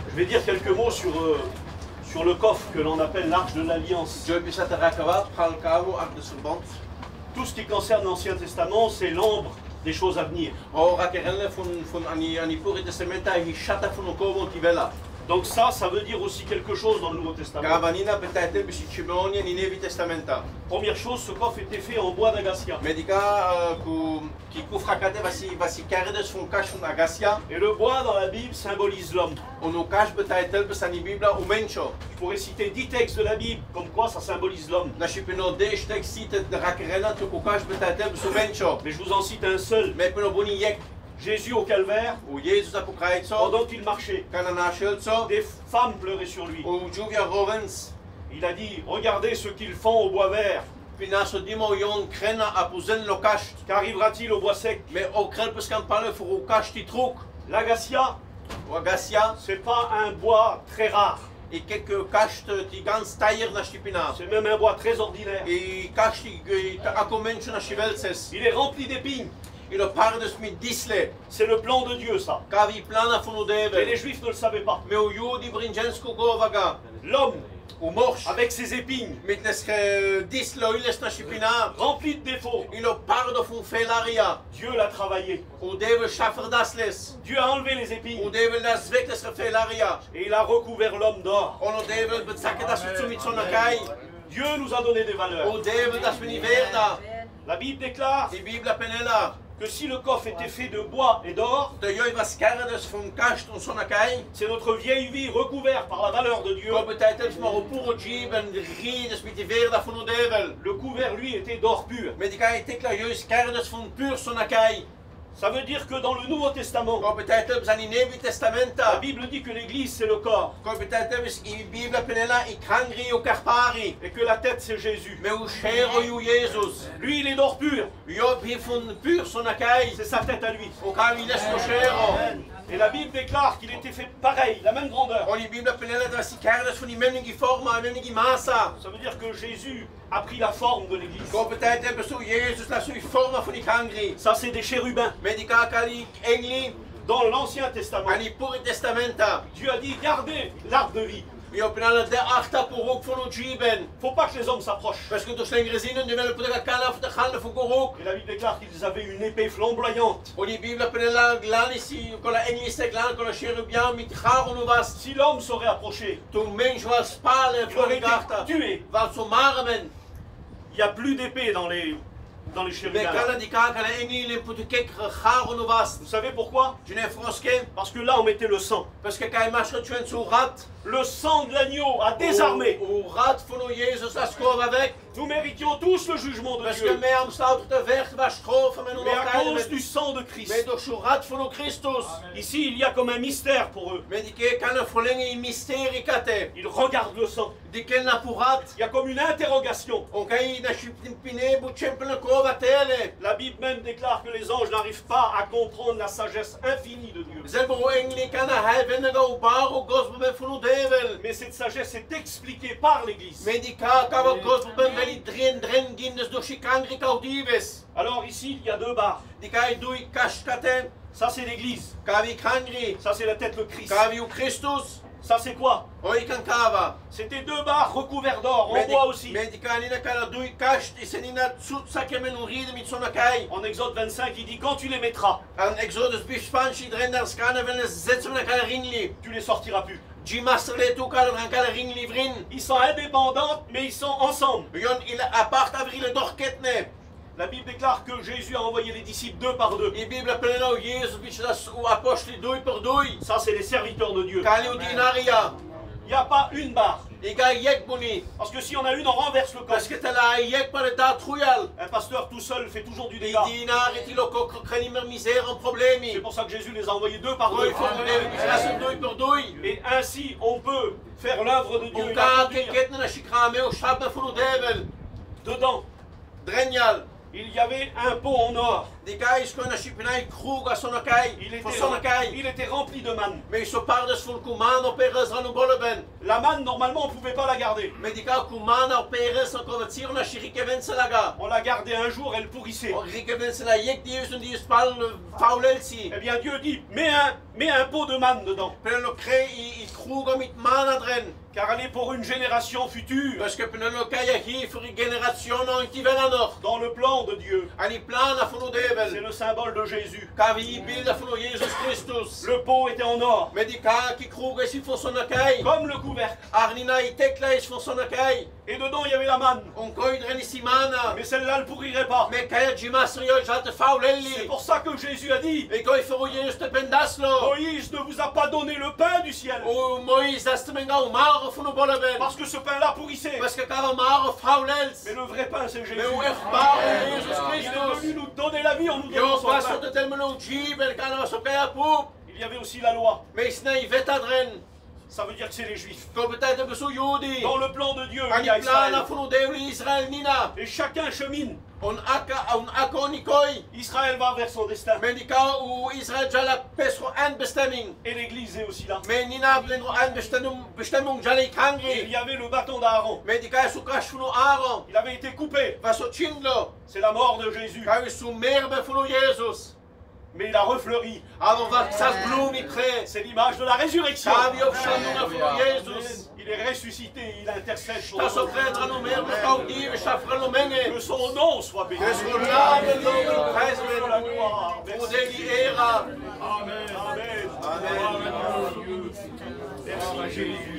Je vais dire quelques mots sur le coffre que l'on appelle l'Arche de l'Alliance. Tout ce qui concerne l'Ancien Testament, c'est l'ombre des choses à venir. Donc ça veut dire aussi quelque chose dans le Nouveau Testament. Première chose, ce coffre était fait en bois d'acacia. Et le bois dans la Bible symbolise l'homme. Je pourrais citer 10 textes de la Bible, comme quoi ça symbolise l'homme. Mais je vous en cite un seul. Jésus au calvaire, pendant qu'il marchait, des femmes pleuraient sur lui. Il a dit, regardez ce qu'ils font au bois vert. Qu'arrivera-t-il au bois sec? L'acacia, c'est pas un bois très rare. C'est même un bois très ordinaire. Il est rempli d'épines. C'est le plan de Dieu, ça. Et les Juifs ne le savaient pas. L'homme, avec ses épines, rempli de défauts, Dieu l'a travaillé. Dieu a enlevé les épines. Et il a recouvert l'homme d'or. Dieu nous a donné des valeurs. La Bible déclare que si le coffre était fait de bois et d'or, c'est notre vieille vie recouverte par la valeur de Dieu. Le couvert, lui, était d'or pur. Ça veut dire que dans le Nouveau Testament, la Bible dit que l'Église c'est le corps. Et que la tête c'est Jésus. Lui il est d'or pur. C'est sa tête à lui. Et la Bible déclare qu'il était fait pareil, la même grandeur. Ça veut dire que Jésus a pris la forme de l'Église. Ça c'est des chérubins. Dans l'Ancien Testament, Dieu a dit gardez l'arbre de vie. Faut pas que les hommes s'approchent. Et la Bible déclare qu'ils avaient une épée flamboyante. Si l'homme serait approché, il aurait été tué. Il n'y a plus d'épée dans les chérubins. Vous savez pourquoi? Parce que là on mettait le sang. Le sang de l'agneau a désarmé. Nous méritions tous le jugement de Dieu. Mais à cause du sang de Christ. Ici il y a comme un mystère pour eux. Ils regardent le sang. Il y a comme une interrogation. La Bible même déclare que les anges n'arrivent pas à comprendre la sagesse infinie de Dieu. Mais cette sagesse est expliquée par l'Église. Alors ici, il y a deux barres. Ça c'est l'Église. Ça c'est la tête de Christ. Ça c'est quoi? C'était deux barres recouvertes d'or, en bois aussi. En Exode 25, il dit quand tu les mettras, tu les sortiras plus. Ils sont indépendants, mais ils sont ensemble. La Bible déclare que Jésus a envoyé les disciples deux par deux. Ça, c'est les serviteurs de Dieu. Il n'y a pas une barre. Parce que si on a une, on renverse le coffre. Un pasteur tout seul fait toujours du dégât. C'est pour ça que Jésus les a envoyés deux par deux. Et ainsi, on peut faire l'œuvre de Dieu. Dedans, Il y avait un pot en or. Il était rempli de manne. La manne, normalement, on ne pouvait pas la garder. On la gardait un jour, elle pourrissait. Eh bien, Dieu dit, mets un pot de manne dedans. Car elle est pour une génération future. Dans le plan de Dieu. C'est le symbole de Jésus. Le pot était en or. Comme le couvercle. Et dedans il y avait la manne. Mais celle-là ne pourrirait pas. C'est pour ça que Jésus a dit, Moïse ne vous a pas donné le pain du ciel. Parce que ce pain-là pourrissait. Mais le vrai pain, c'est Jésus. Il est venu nous donner la vie en nous donnant son pain. Il y avait aussi la loi. Ça veut dire que c'est les Juifs. Dans le plan de Dieu, il y a Israël. Et chacun chemine. Israël va vers son destin. Et l'Église est aussi là. Et il y avait le bâton d'Aaron. Il avait été coupé. C'est la mort de Jésus. Mais il a refleuri. C'est l'image de la résurrection. Il est ressuscité, il intercède pour nous. Que son nom soit béni. La gloire. Amen. Amen. Merci Jésus.